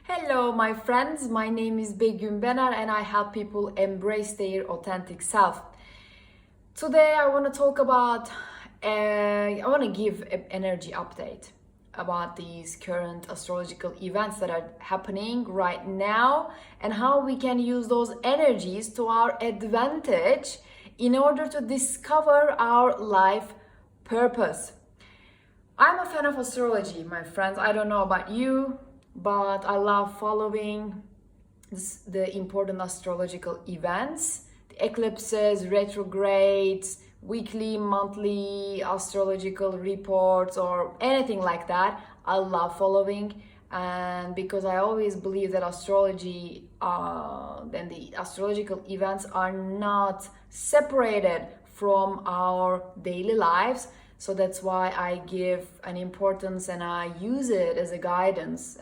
Hello, my friends. My name is Begum and I help people embrace their authentic self. Today, I want to talk about, I want to give an energy update about these current astrological events that are happening right now and how we can use those energies to our advantage in order to discover our life purpose. I'm a fan of astrology, my friends. I don't know about you, but I love following the important astrological events, the eclipses, retrogrades, weekly, monthly astrological reports, or anything like that. I love following, and because I always believe that astrology and the astrological events are not separated from our daily lives. So that's why I give an importance and I use it as a guidance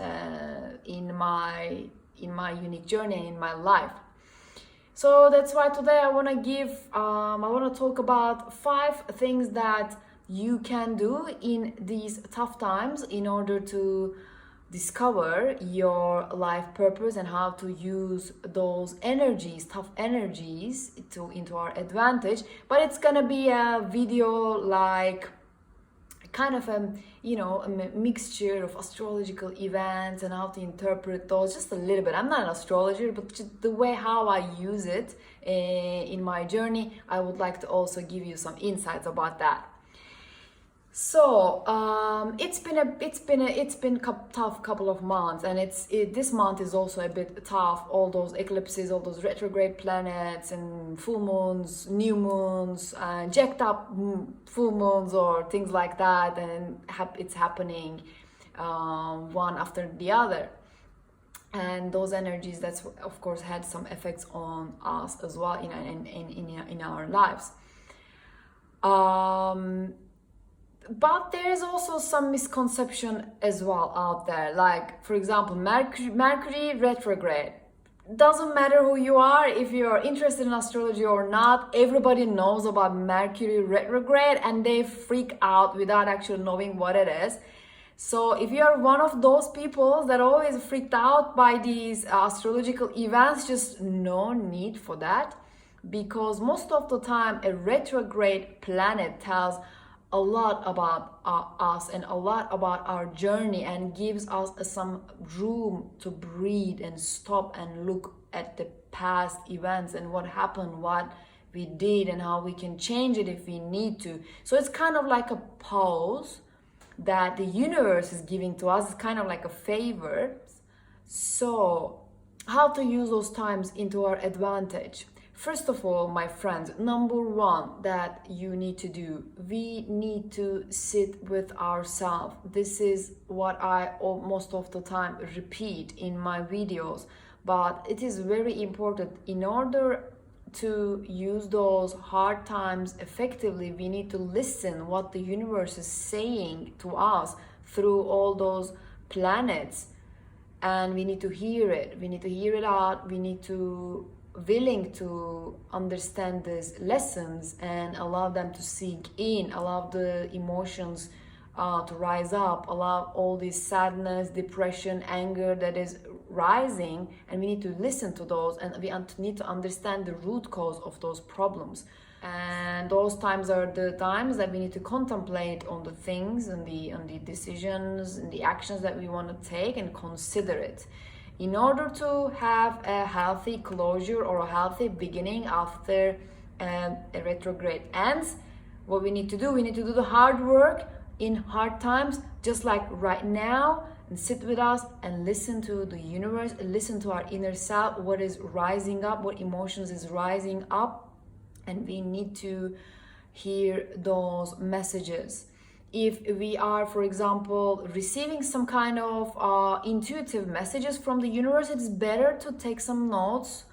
in my unique journey in my life. So that's why today I want to talk about 5 things that you can do in these tough times in order to discover your life purpose and how to use those energies, tough energies, into our advantage. But it's gonna be a video like kind of a mixture of astrological events and how to interpret those just a little bit. I'm not an astrologer, but just the way how I use it in my journey, I would like to also give you some insights about that. So it's been a tough couple of months, and this month is also a bit tough. All those eclipses, all those retrograde planets, and full moons, new moons, jacked up full moons, or things like that, and it's happening one after the other. And those energies, that's of course had some effects on us as well in our lives. But there is also some misconception as well out there. Like, for example, Mercury retrograde. Doesn't matter who you are, if you're interested in astrology or not, everybody knows about Mercury retrograde and they freak out without actually knowing what it is. So if you are one of those people that always freaked out by these astrological events, just no need for that. Because most of the time, a retrograde planet tells a lot about us and a lot about our journey and gives us some room to breathe and stop and look at the past events and what happened, what we did, and how we can change it if we need to. So it's kind of like a pause that the universe is giving to us. It's kind of like a favor. So how to use those times into our advantage? First of all, my friends, number 1 that you need to do, we need to sit with ourselves. This is what I most of the time repeat in my videos, but it is very important. In order to use those hard times effectively, we need to listen what the universe is saying to us through all those planets, and we need to hear it. We need to hear it out. We need to willing to understand these lessons and allow them to sink in, allow the emotions to rise up, allow all this sadness, depression, anger that is rising, and we need to listen to those, and we need to understand the root cause of those problems. And those times are the times that we need to contemplate on the things and the decisions and the actions that we want to take and consider it. In order to have a healthy closure or a healthy beginning after a retrograde ends, what we need to do the hard work in hard times, just like right now, and sit with us and listen to the universe, listen to our inner self, what is rising up, what emotions is rising up, and we need to hear those messages. If we are, for example, receiving some kind of intuitive messages from the universe, it's better to take some notes,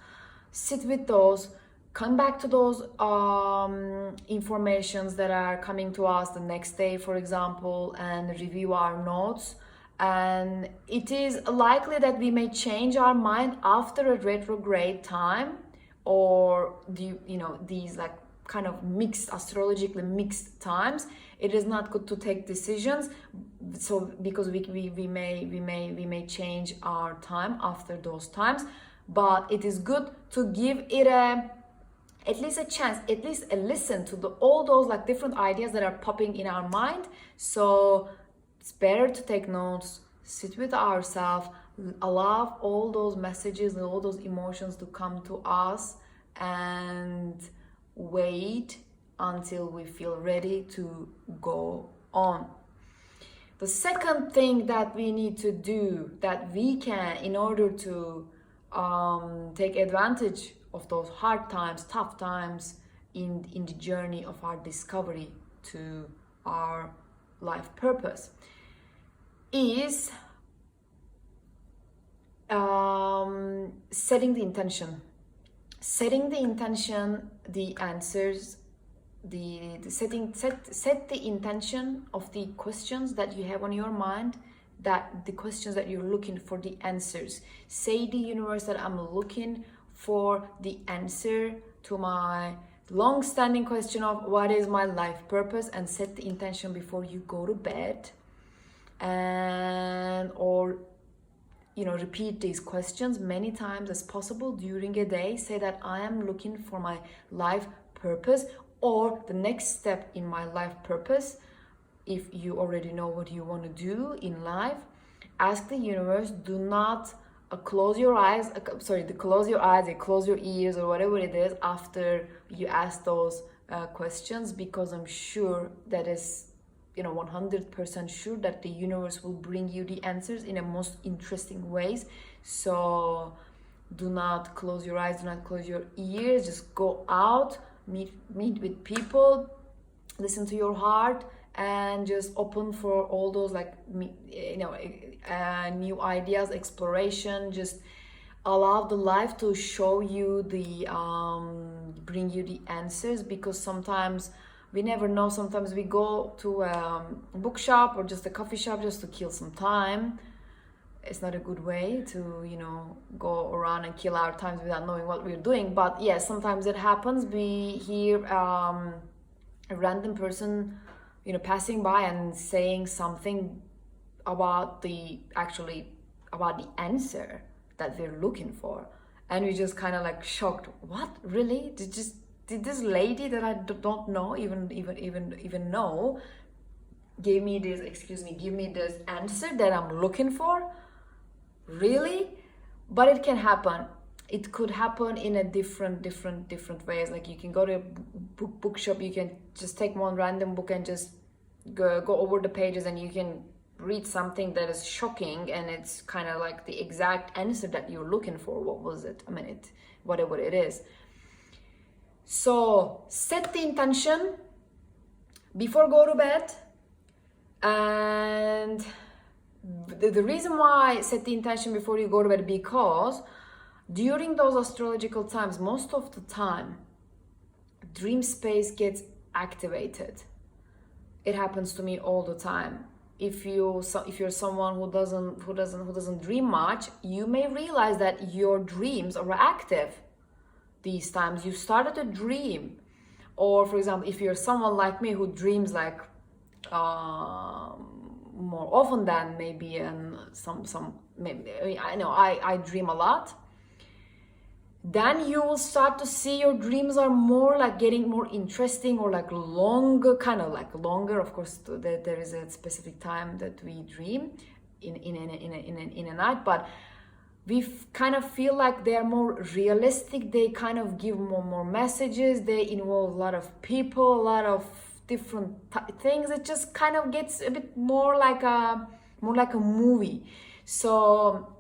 sit with those, come back to those informations that are coming to us the next day, for example, and review our notes. And it is likely that we may change our mind after a retrograde time, or these like kind of mixed, astrologically mixed times, it is not good to take decisions. So because we may change our time after those times, but it is good to give it at least a chance, at least a listen to all those like different ideas that are popping in our mind. So it's better to take notes, sit with ourselves, allow all those messages and all those emotions to come to us, and wait until we feel ready to go on. The second thing that we need to do, that we can, in order to take advantage of those hard times, tough times in the journey of our discovery to our life purpose, is setting the intention. Setting the intention, the answers, set the intention of the questions that you have on your mind, that the questions that you're looking for the answers. Say the universe that I'm looking for the answer to my long-standing question of what is my life purpose, and set the intention before you go to bed, and or repeat these questions many times as possible during a day. Say that I am looking for my life purpose, or the next step in my life purpose. If you already know what you want to do in life, ask the universe. Do not close your eyes, close your ears, or whatever it is after you ask those questions, because I'm sure that is 100% sure that the universe will bring you the answers in the most interesting ways. So do not close your eyes, do not close your ears. Just go out, meet with people, listen to your heart, and just open for all those new ideas, exploration. Just allow the life to show you bring you the answers, because sometimes we never know. Sometimes we go to a bookshop or just a coffee shop just to kill some time. It's not a good way to go around and kill our times without knowing what we're doing. But yes, sometimes it happens. We hear a random person passing by and saying something about the answer that we're looking for, and we just kind of like shocked. What, really? Did this lady that I don't know even know give me this answer that I'm looking for? Really? But it can happen. It could happen in a different ways. Like you can go to a bookshop, you can just take one random book and just go over the pages, and you can read something that is shocking, and it's kind of like the exact answer that you're looking for. What was it? Whatever it is. So set the intention before go to bed. And the reason why set the intention before you go to bed, because during those astrological times, most of the time, dream space gets activated. It happens to me all the time. If you're someone who doesn't dream much, you may realize that your dreams are active these times. You started to dream. Or for example, if you're someone like me who dreams like more often than maybe, and I dream a lot, then you will start to see your dreams are more like getting more interesting, or like longer. Of course, there is a specific time that we dream in a night, but we kind of feel like they're more realistic. They kind of give more messages. They involve a lot of people, a lot of different things. It just kind of gets a bit more like a movie. So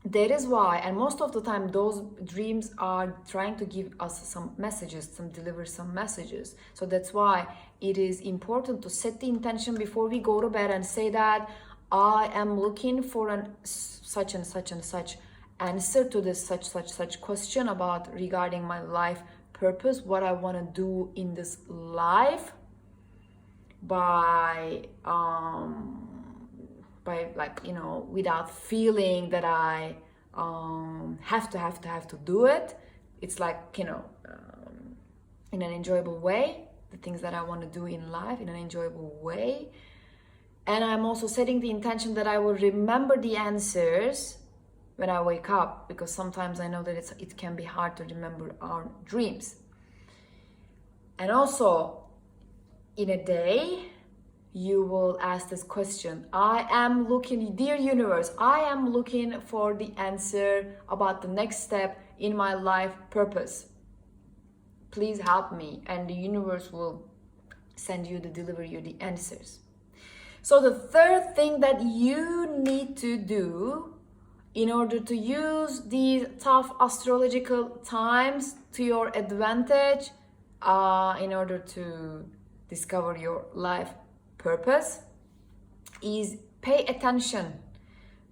that is why, and most of the time those dreams are trying to give us some messages, deliver some messages. So that's why it is important to set the intention before we go to bed and say that I am looking for such and such and such answer to this such question regarding my life purpose, what I want to do in this life by without feeling that I have to do it. It's like in an enjoyable way, the things that I want to do in life in an enjoyable way. And I'm also setting the intention that I will remember the answers when I wake up, because sometimes I know that it can be hard to remember our dreams. And also, in a day, you will ask this question: I am looking, dear universe, I am looking for the answer about the next step in my life purpose. Please help me. And the universe will deliver you the answers. So the third thing that you need to do in order to use these tough astrological times to your advantage, in order to discover your life purpose, is pay attention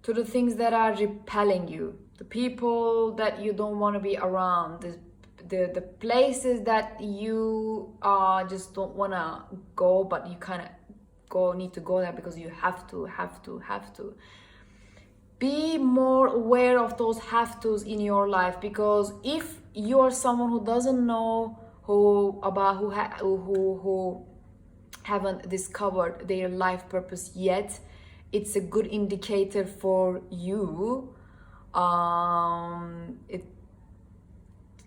to the things that are repelling you, the people that you don't want to be around, the places that you just don't want to go, but you kind of need to go there because you have to. Be more aware of those have tos in your life, because if you are someone who doesn't know who haven't discovered their life purpose yet, it's a good indicator for you.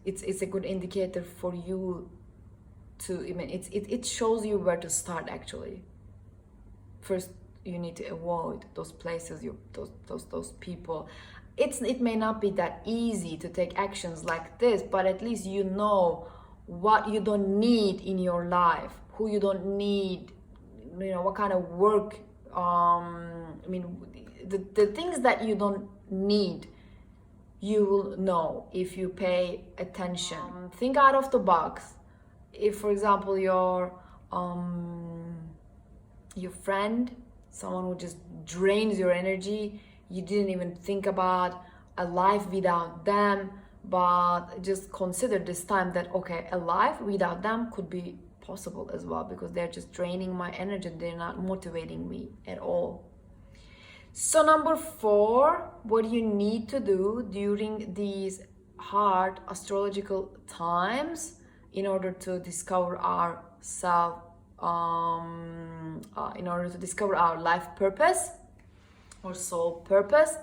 It's a good indicator for you to, it shows you where to start actually. First, you need to avoid those places, those people. It may not be that easy to take actions like this, but at least you know what you don't need in your life, who you don't need, what kind of work, the things that you don't need, you will know if you pay attention. Think out of the box. If, for example, your friend, someone who just drains your energy, you didn't even think about a life without them, but just consider this time that, okay, a life without them could be possible as well, because they're just draining my energy, they're not motivating me at all. So number 4, what you need to do during these hard astrological times in order to discover ourselves, in order to discover our life purpose or soul purpose,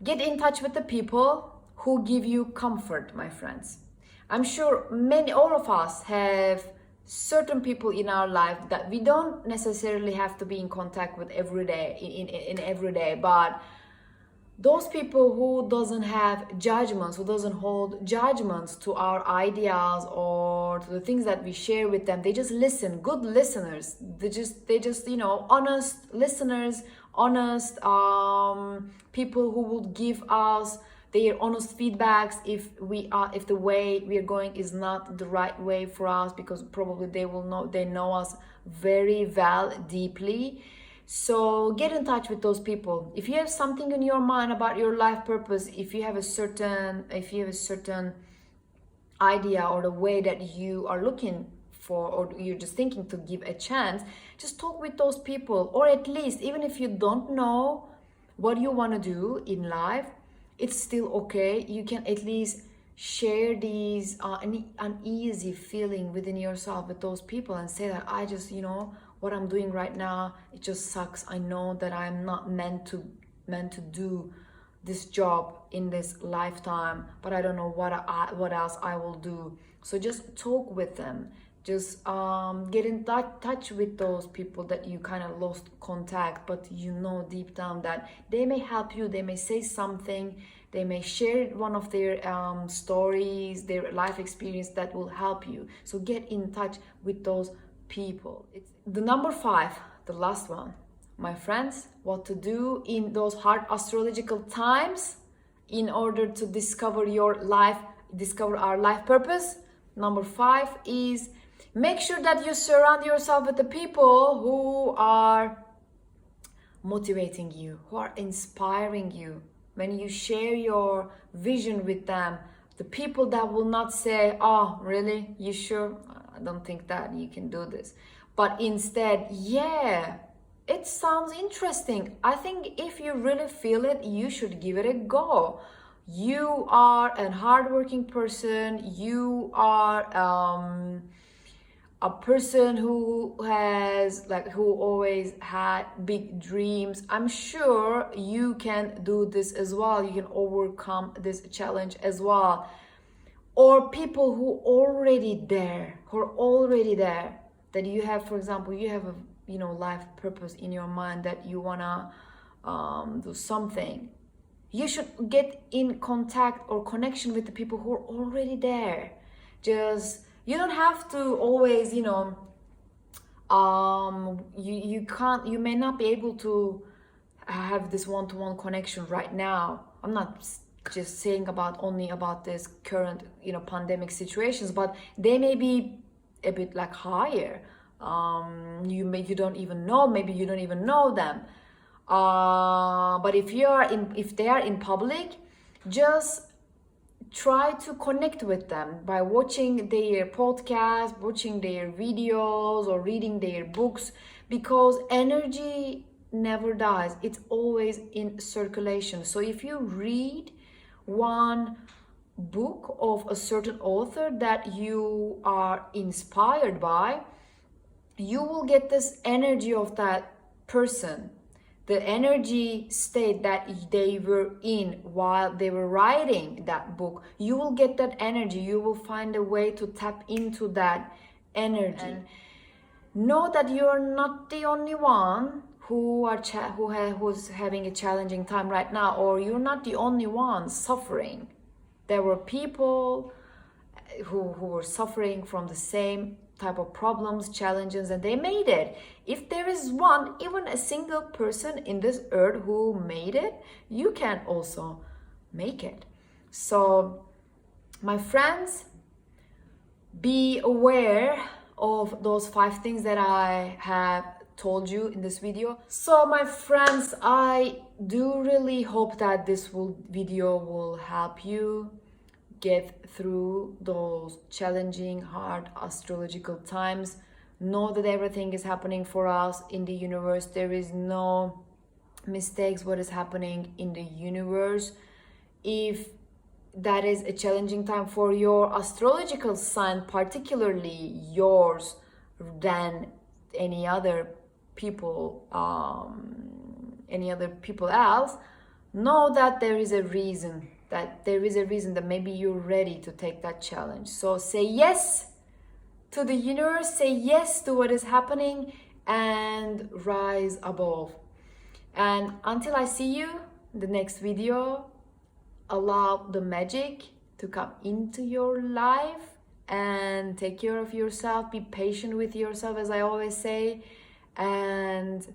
get in touch with the people who give you comfort, my friends. I'm sure all of us have certain people in our life that we don't necessarily have to be in contact with every day, in every day, but those people who doesn't have judgments, who doesn't hold judgments to our ideas or to the things that we share with them, they just listen, good listeners. They just honest listeners, honest people who will give us their honest feedbacks if the way we are going is not the right way for us, because probably they know us very well, deeply. So get in touch with those people. If you have something in your mind about your life purpose, if you have a certain idea or the way that you are looking for, or you're just thinking to give a chance, just talk with those people. Or at least, even if you don't know what you want to do in life, it's still okay. You can at least share these uneasy feeling within yourself with those people and say that I just, what I'm doing right now, it just sucks. I know that I'm not meant to do this job in this lifetime, but I don't know what else I will do. So just talk with them. Just get in touch with those people that you kind of lost contact, but deep down that they may help you. They may say something. They may share one of their stories, their life experience that will help you. So get in touch with those people. It's the number 5, the last one, my friends. What to do in those hard astrological times in order to discover our life purpose. Number 5 is make sure that you surround yourself with the people who are motivating you, who are inspiring you. When you share your vision with them, the people that will not say, oh, really? You sure? I don't think that you can do this. But instead, yeah, it sounds interesting. I think if you really feel it, you should give it a go. You are a hardworking person. You are a person who has who always had big dreams. I'm sure you can do this as well. You can overcome this challenge as well. Or people who are already there, that you have, for example, you have a life purpose in your mind, that you wanna do something. You should get in contact or connection with the people who are already there. Just, you don't have to always, you may not be able to have this one-to-one connection right now. I'm not just saying only about this current, pandemic situations, but they may be a bit higher. You don't even know, maybe you don't even know them. But if they are in public, just try to connect with them by watching their podcast, watching their videos, or reading their books, because energy never dies. It's always in circulation. So if you read one book of a certain author that you are inspired by, you will get this energy of that person, the energy state that they were in while they were writing that book. You will get that energy. You will find a way to tap into that energy. And know that you are not the only one who's having a challenging time right now, or you're not the only one suffering. There were people who were suffering from the same type of problems, challenges, and they made it. If there is one, even a single person in this earth who made it, you can also make it. So, my friends, be aware of those 5 things that I have told you in this video. So my friends, I do really hope that this video will help you get through those challenging, hard astrological times. Know that everything is happening for us in the universe. There is no mistakes what is happening in the universe. If that is a challenging time for your astrological sign, particularly yours, than any other people else, know that there is a reason, that maybe you're ready to take that challenge. So say yes to the universe, say yes to what is happening, and rise above. And until I see you in the next video, allow the magic to come into your life and take care of yourself. Be patient with yourself, as I always say, and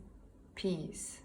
peace.